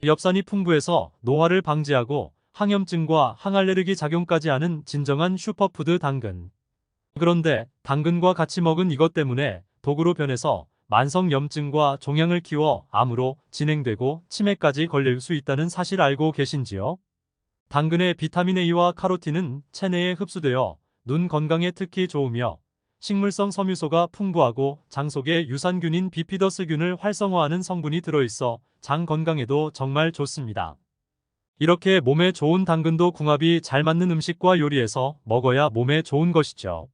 엽산이 풍부해서 노화를 방지하고 항염증과 항알레르기 작용까지 하는 진정한 슈퍼푸드 당근. 그런데 당근과 같이 먹은 이것 때문에 독으로 변해서 만성염증과 종양을 키워 암으로 진행되고 치매까지 걸릴 수 있다는 사실 알고 계신지요? 당근의 비타민 A와 카로틴은 체내에 흡수되어 눈 건강에 특히 좋으며 식물성 섬유소가 풍부하고 장 속의 유산균인 비피더스균을 활성화하는 성분이 들어있어 장 건강에도 정말 좋습니다. 이렇게 몸에 좋은 당근도 궁합이 잘 맞는 음식과 요리해서 먹어야 몸에 좋은 것이죠.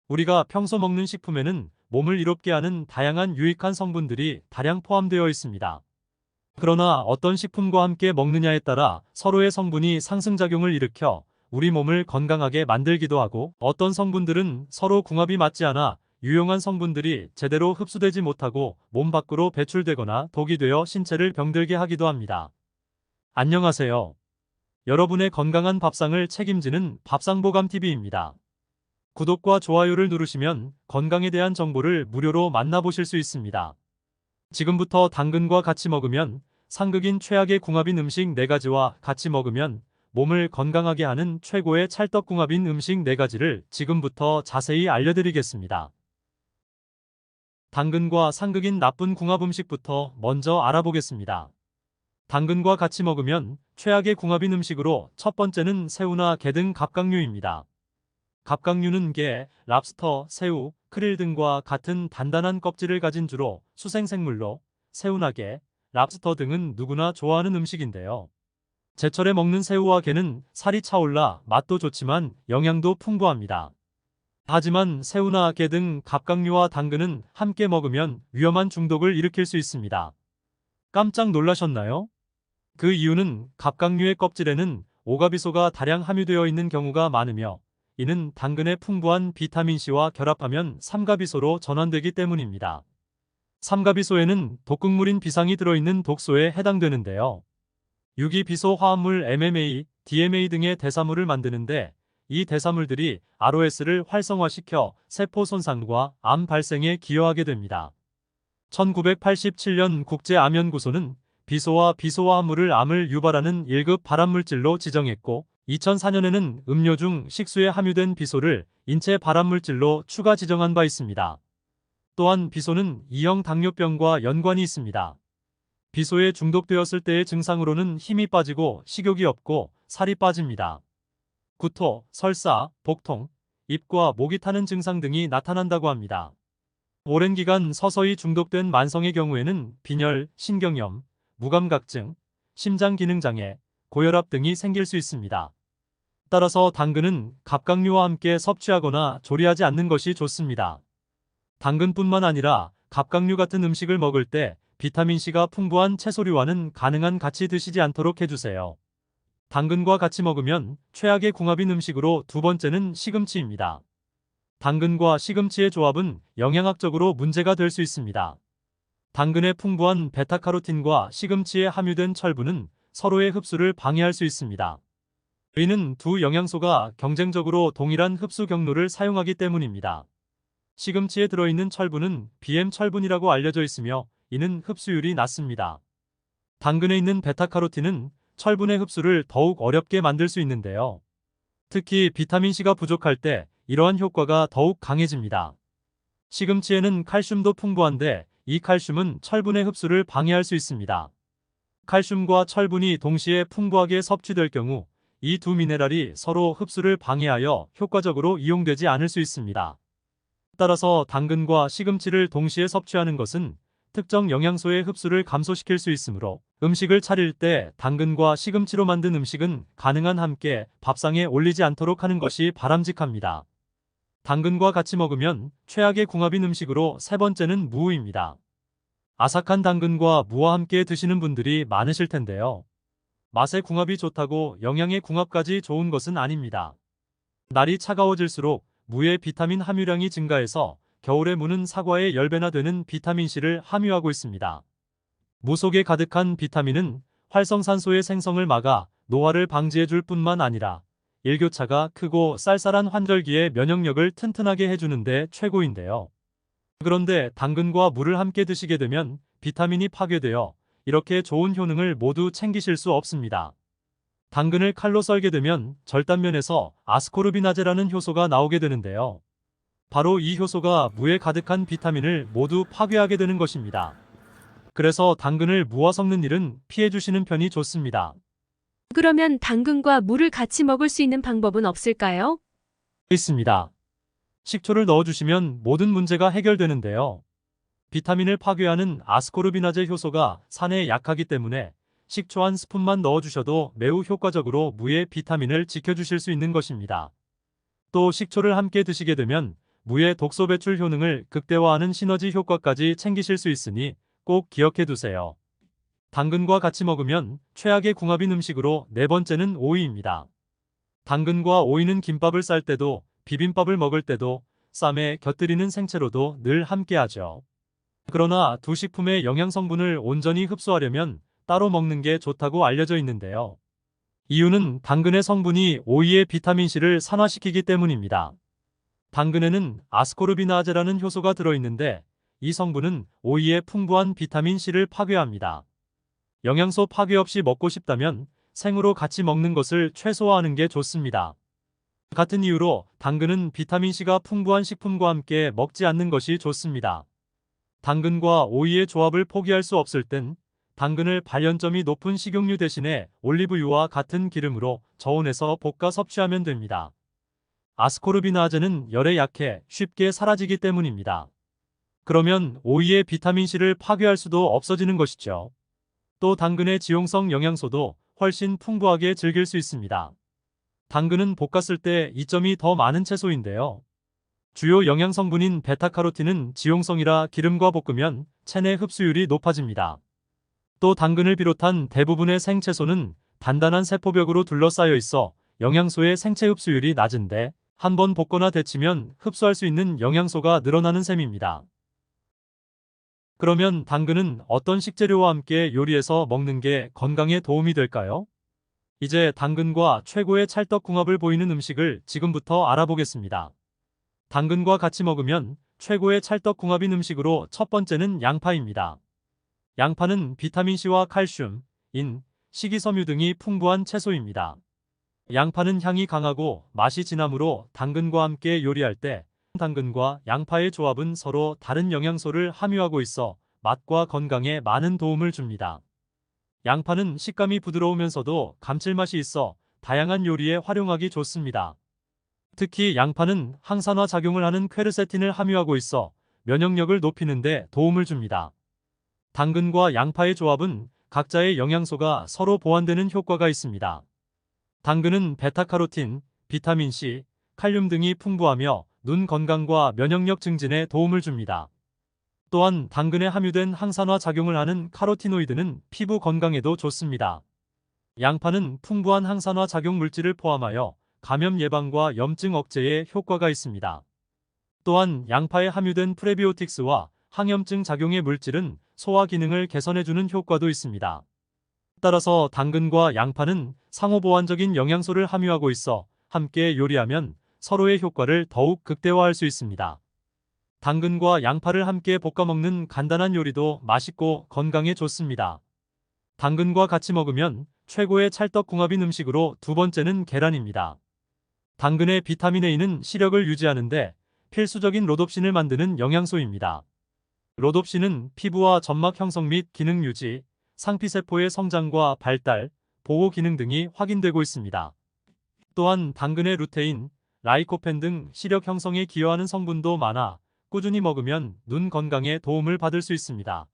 우리가 평소 먹는 식품에는 몸을 이롭게 하는 다양한 유익한 성분들이 다량 포함되어 있습니다. 그러나 어떤 식품과 함께 먹느냐에 따라 서로의 성분이 상승작용을 일으켜 우리 몸을 건강하게 만들기도 하고, 어떤 성분들은 서로 궁합이 맞지 않아 유용한 성분들이 제대로 흡수되지 못하고 몸 밖으로 배출되거나 독이 되어 신체를 병들게 하기도 합니다. 안녕하세요. 여러분의 건강한 밥상을 책임지는 밥상보감TV입니다. 구독과 좋아요를 누르시면 건강에 대한 정보를 무료로 만나보실 수 있습니다. 지금부터 당근과 같이 먹으면 상극인 최악의 궁합인 음식 4가지와 같이 먹으면 몸을 건강하게 하는 최고의 찰떡궁합인 음식 4가지를 지금부터 자세히 알려드리겠습니다. 당근과 상극인 나쁜 궁합 음식부터 먼저 알아보겠습니다. 당근과 같이 먹으면 최악의 궁합인 음식으로 첫 번째는 새우나 게 등 갑각류입니다. 갑각류는 게, 랍스터, 새우, 크릴 등과 같은 단단한 껍질을 가진 주로 수생생물로 새우나 게, 랍스터 등은 누구나 좋아하는 음식인데요. 제철에 먹는 새우와 게는 살이 차올라 맛도 좋지만 영양도 풍부합니다. 하지만 새우나 게 등 갑각류와 당근은 함께 먹으면 위험한 중독을 일으킬 수 있습니다. 깜짝 놀라셨나요? 그 이유는 갑각류의 껍질에는 오가비소가 다량 함유되어 있는 경우가 많으며, 이는 당근의 풍부한 비타민C와 결합하면 삼가비소로 전환되기 때문입니다. 삼가비소에는 독극물인 비상이 들어있는 독소에 해당되는데요. 유기비소 화합물 MMA, DMA 등의 대사물을 만드는데, 이 대사물들이 ROS를 활성화시켜 세포 손상과 암 발생에 기여하게 됩니다. 1987년 국제암연구소는 비소와 비소화합물을 암을 유발하는 1급 발암물질로 지정했고, 2004년에는 음료 중 식수에 함유된 비소를 인체 발암물질로 추가 지정한 바 있습니다. 또한 비소는 2형 당뇨병과 연관이 있습니다. 비소에 중독되었을 때의 증상으로는 힘이 빠지고 식욕이 없고 살이 빠집니다. 구토, 설사, 복통, 입과 목이 타는 증상 등이 나타난다고 합니다. 오랜 기간 서서히 중독된 만성의 경우에는 빈혈, 신경염, 무감각증, 심장기능장애, 고혈압 등이 생길 수 있습니다. 따라서 당근은 갑각류와 함께 섭취하거나 조리하지 않는 것이 좋습니다. 당근뿐만 아니라 갑각류 같은 음식을 먹을 때 비타민C가 풍부한 채소류와는 가능한 같이 드시지 않도록 해주세요. 당근과 같이 먹으면 최악의 궁합인 음식으로 두 번째는 시금치입니다. 당근과 시금치의 조합은 영양학적으로 문제가 될 수 있습니다. 당근의 풍부한 베타카로틴과 시금치에 함유된 철분은 서로의 흡수를 방해할 수 있습니다. 이는 두 영양소가 경쟁적으로 동일한 흡수 경로를 사용하기 때문입니다. 시금치에 들어있는 철분은 BM 철분이라고 알려져 있으며, 이는 흡수율이 낮습니다. 당근에 있는 베타카로틴은 철분의 흡수를 더욱 어렵게 만들 수 있는데요. 특히 비타민C가 부족할 때 이러한 효과가 더욱 강해집니다. 시금치에는 칼슘도 풍부한데, 이 칼슘은 철분의 흡수를 방해할 수 있습니다. 칼슘과 철분이 동시에 풍부하게 섭취될 경우 이 두 미네랄이 서로 흡수를 방해하여 효과적으로 이용되지 않을 수 있습니다. 따라서 당근과 시금치를 동시에 섭취하는 것은 특정 영양소의 흡수를 감소시킬 수 있으므로, 음식을 차릴 때 당근과 시금치로 만든 음식은 가능한 함께 밥상에 올리지 않도록 하는 것이 바람직합니다. 당근과 같이 먹으면 최악의 궁합인 음식으로 세 번째는 무입니다. 아삭한 당근과 무와 함께 드시는 분들이 많으실 텐데요. 맛의 궁합이 좋다고 영양의 궁합까지 좋은 것은 아닙니다. 날이 차가워질수록 무의 비타민 함유량이 증가해서 겨울에 무는 사과의 10배나 되는 비타민C를 함유하고 있습니다. 무 속에 가득한 비타민은 활성산소의 생성을 막아 노화를 방지해줄 뿐만 아니라 일교차가 크고 쌀쌀한 환절기에 면역력을 튼튼하게 해주는데 최고인데요. 그런데 당근과 무를 함께 드시게 되면 비타민이 파괴되어 이렇게 좋은 효능을 모두 챙기실 수 없습니다. 당근을 칼로 썰게 되면 절단면에서 아스코르비나제라는 효소가 나오게 되는데요. 바로 이 효소가 무에 가득한 비타민을 모두 파괴하게 되는 것입니다. 그래서 당근을 무와 섞는 일은 피해 주시는 편이 좋습니다. 그러면 당근과 물을 같이 먹을 수 있는 방법은 없을까요? 있습니다. 식초를 넣어주시면 모든 문제가 해결되는데요. 비타민을 파괴하는 아스코르비나제 효소가 산에 약하기 때문에 식초 한 스푼만 넣어주셔도 매우 효과적으로 무의 비타민을 지켜주실 수 있는 것입니다. 또 식초를 함께 드시게 되면 무의 독소 배출 효능을 극대화하는 시너지 효과까지 챙기실 수 있으니 꼭 기억해 두세요. 당근과 같이 먹으면 최악의 궁합인 음식으로 네 번째는 오이입니다. 당근과 오이는 김밥을 쌀 때도 비빔밥을 먹을 때도 쌈에 곁들이는 생채로도 늘 함께하죠. 그러나 두 식품의 영양 성분을 온전히 흡수하려면 따로 먹는 게 좋다고 알려져 있는데요. 이유는 당근의 성분이 오이의 비타민C를 산화시키기 때문입니다. 당근에는 아스코르비나제라는 효소가 들어있는데 이 성분은 오이의 풍부한 비타민C를 파괴합니다. 영양소 파괴 없이 먹고 싶다면 생으로 같이 먹는 것을 최소화하는 게 좋습니다. 같은 이유로 당근은 비타민C가 풍부한 식품과 함께 먹지 않는 것이 좋습니다. 당근과 오이의 조합을 포기할 수 없을 땐 당근을 발연점이 높은 식용유 대신에 올리브유와 같은 기름으로 저온에서 볶아 섭취하면 됩니다. 아스코르비나제는 열에 약해 쉽게 사라지기 때문입니다. 그러면 오이의 비타민C를 파괴할 수도 없어지는 것이죠. 또 당근의 지용성 영양소도 훨씬 풍부하게 즐길 수 있습니다. 당근은 볶았을 때 이점이 더 많은 채소인데요. 주요 영양 성분인 베타카로틴은 지용성이라 기름과 볶으면 체내 흡수율이 높아집니다. 또 당근을 비롯한 대부분의 생채소는 단단한 세포벽으로 둘러싸여 있어 영양소의 생체 흡수율이 낮은데 한번 볶거나 데치면 흡수할 수 있는 영양소가 늘어나는 셈입니다. 그러면 당근은 어떤 식재료와 함께 요리해서 먹는 게 건강에 도움이 될까요? 이제 당근과 최고의 찰떡궁합을 보이는 음식을 지금부터 알아보겠습니다. 당근과 같이 먹으면 최고의 찰떡궁합인 음식으로 첫 번째는 양파입니다. 양파는 비타민C와 칼슘, 인, 식이섬유 등이 풍부한 채소입니다. 양파는 향이 강하고 맛이 진하므로 당근과 함께 요리할 때 당근과 양파의 조합은 서로 다른 영양소를 함유하고 있어 맛과 건강에 많은 도움을 줍니다. 양파는 식감이 부드러우면서도 감칠맛이 있어 다양한 요리에 활용하기 좋습니다. 특히 양파는 항산화 작용을 하는 퀘르세틴을 함유하고 있어 면역력을 높이는 데 도움을 줍니다. 당근과 양파의 조합은 각자의 영양소가 서로 보완되는 효과가 있습니다. 당근은 베타카로틴, 비타민C, 칼륨 등이 풍부하며 눈 건강과 면역력 증진에 도움을 줍니다. 또한 당근에 함유된 항산화 작용을 하는 카로티노이드는 피부 건강에도 좋습니다. 양파는 풍부한 항산화 작용 물질을 포함하여 감염 예방과 염증 억제에 효과가 있습니다. 또한 양파에 함유된 프레비오틱스와 항염증 작용의 물질은 소화 기능을 개선해주는 효과도 있습니다. 따라서 당근과 양파는 상호보완적인 영양소를 함유하고 있어 함께 요리하면 서로의 효과를 더욱 극대화할 수 있습니다. 당근과 양파를 함께 볶아 먹는 간단한 요리도 맛있고 건강에 좋습니다. 당근과 같이 먹으면 최고의 찰떡궁합인 음식으로 두 번째는 계란입니다. 당근의 비타민 A는 시력을 유지하는데 필수적인 로놉신을 만드는 영양소입니다. 로놉신은 피부와 점막 형성 및 기능 유지, 상피세포의 성장과 발달, 보호 기능 등이 확인되고 있습니다. 또한 당근의 루테인, 라이코펜 등 시력 형성에 기여하는 성분도 많아 꾸준히 먹으면 눈 건강에 도움을 받을 수 있습니다.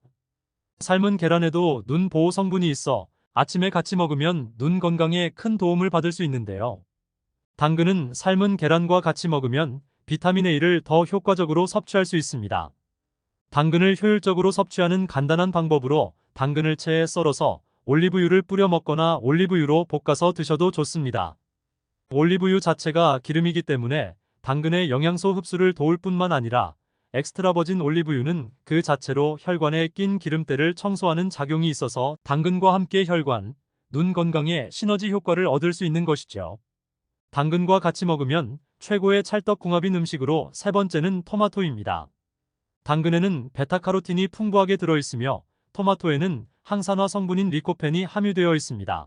삶은 계란에도 눈 보호 성분이 있어 아침에 같이 먹으면 눈 건강에 큰 도움을 받을 수 있는데요. 당근은 삶은 계란과 같이 먹으면 비타민 A를 더 효과적으로 섭취할 수 있습니다. 당근을 효율적으로 섭취하는 간단한 방법으로 당근을 채에 썰어서 올리브유를 뿌려 먹거나 올리브유로 볶아서 드셔도 좋습니다. 올리브유 자체가 기름이기 때문에 당근의 영양소 흡수를 도울 뿐만 아니라 엑스트라 버진 올리브유는 그 자체로 혈관에 낀 기름때를 청소하는 작용이 있어서 당근과 함께 혈관, 눈 건강에 시너지 효과를 얻을 수 있는 것이죠. 당근과 같이 먹으면 최고의 찰떡궁합인 음식으로 세 번째는 토마토입니다. 당근에는 베타카로틴이 풍부하게 들어있으며 토마토에는 항산화 성분인 리코펜이 함유되어 있습니다.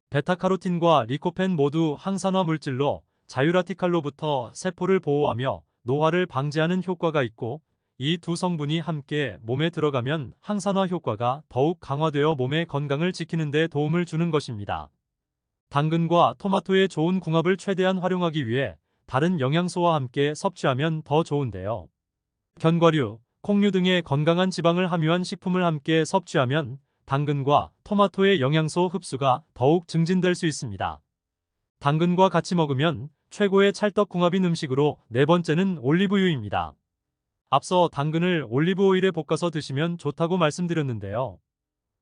베타카로틴과 리코펜 모두 항산화 물질로 자유라티칼로부터 세포를 보호하며 노화를 방지하는 효과가 있고, 이 두 성분이 함께 몸에 들어가면 항산화 효과가 더욱 강화되어 몸의 건강을 지키는 데 도움을 주는 것입니다. 당근과 토마토의 좋은 궁합을 최대한 활용하기 위해 다른 영양소와 함께 섭취하면 더 좋은데요. 견과류, 콩류 등의 건강한 지방을 함유한 식품을 함께 섭취하면 당근과 토마토의 영양소 흡수가 더욱 증진될 수 있습니다. 당근과 같이 먹으면 최고의 찰떡궁합인 음식으로 네 번째는 올리브유입니다. 앞서 당근을 올리브 오일에 볶아서 드시면 좋다고 말씀드렸는데요.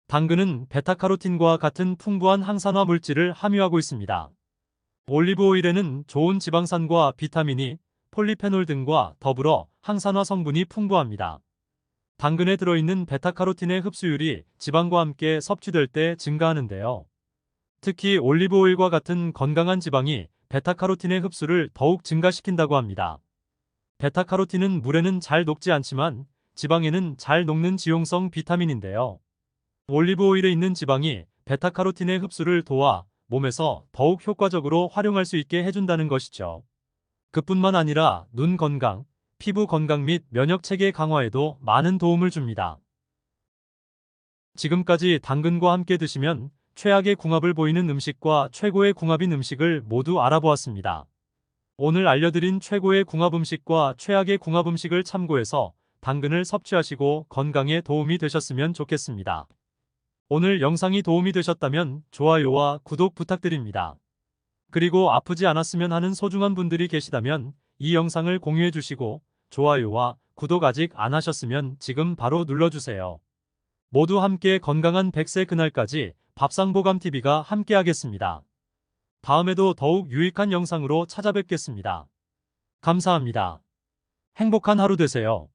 당근은 베타카로틴과 같은 풍부한 항산화 물질을 함유하고 있습니다. 올리브 오일에는 좋은 지방산과 비타민이, 폴리페놀 등과 더불어 항산화 성분이 풍부합니다. 당근에 들어있는 베타카로틴의 흡수율이 지방과 함께 섭취될 때 증가하는데요. 특히 올리브 오일과 같은 건강한 지방이 베타카로틴의 흡수를 더욱 증가시킨다고 합니다. 베타카로틴은 물에는 잘 녹지 않지만 지방에는 잘 녹는 지용성 비타민인데요. 올리브 오일에 있는 지방이 베타카로틴의 흡수를 도와 몸에서 더욱 효과적으로 활용할 수 있게 해준다는 것이죠. 그뿐만 아니라 눈 건강, 피부 건강 및 면역 체계 강화에도 많은 도움을 줍니다. 지금까지 당근과 함께 드시면 최악의 궁합을 보이는 음식과 최고의 궁합인 음식을 모두 알아보았습니다. 오늘 알려드린 최고의 궁합 음식과 최악의 궁합 음식을 참고해서 당근을 섭취하시고 건강에 도움이 되셨으면 좋겠습니다. 오늘 영상이 도움이 되셨다면 좋아요와 구독 부탁드립니다. 그리고 아프지 않았으면 하는 소중한 분들이 계시다면 이 영상을 공유해 주시고 좋아요와 구독 아직 안 하셨으면 지금 바로 눌러주세요. 모두 함께 건강한 100세 그날까지 밥상보감TV가 함께하겠습니다. 다음에도 더욱 유익한 영상으로 찾아뵙겠습니다. 감사합니다. 행복한 하루 되세요.